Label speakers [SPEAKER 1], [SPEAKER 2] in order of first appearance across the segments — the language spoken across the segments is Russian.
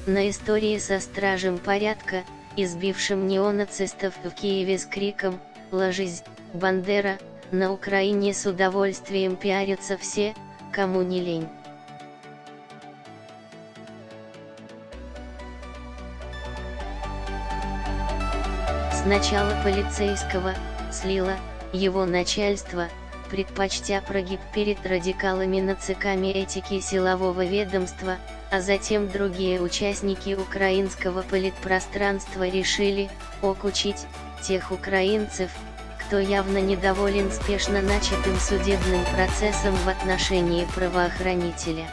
[SPEAKER 1] На истории со стражем порядка, избившим неонацистов в Киеве с криком «Ложись, Бандера», на Украине с удовольствием пиарятся все, кому не лень. Сначала полицейского слило его начальство, предпочтя прогиб перед радикалами на ЦК этики силового ведомства, а затем другие участники украинского политпространства решили окучить тех украинцев, кто явно недоволен спешно начатым судебным процессом в отношении правоохранителя.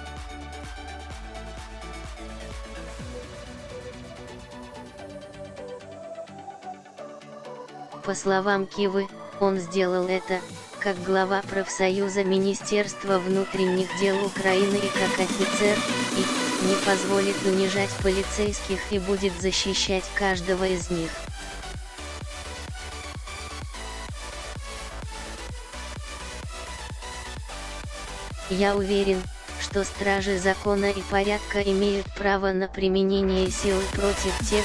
[SPEAKER 1] По словам Кивы, он сделал это, как глава профсоюза Министерства внутренних дел Украины и как офицер, и не позволит унижать полицейских и будет защищать каждого из них. Я уверен, что стражи закона и порядка имеют право на применение силы против тех,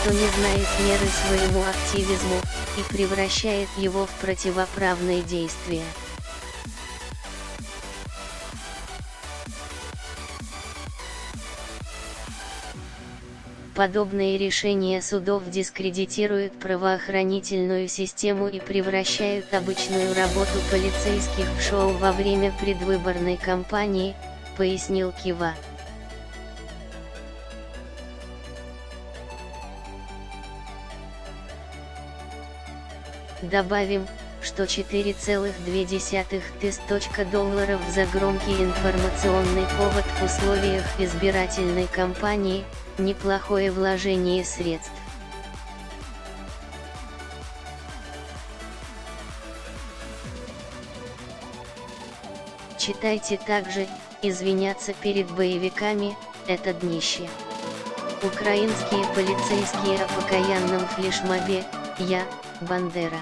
[SPEAKER 1] кто не знает меры своему активизму, и превращает его в противоправные действия. Подобные решения судов дискредитируют правоохранительную систему и превращают обычную работу полицейских в шоу во время предвыборной кампании, пояснил Кива. Добавим, что $4,2 тысяч за громкий информационный повод в условиях избирательной кампании – неплохое вложение средств. Читайте также: извиняться перед боевиками – это днище. Украинские полицейские о покаянном флешмобе «Я, Бандера».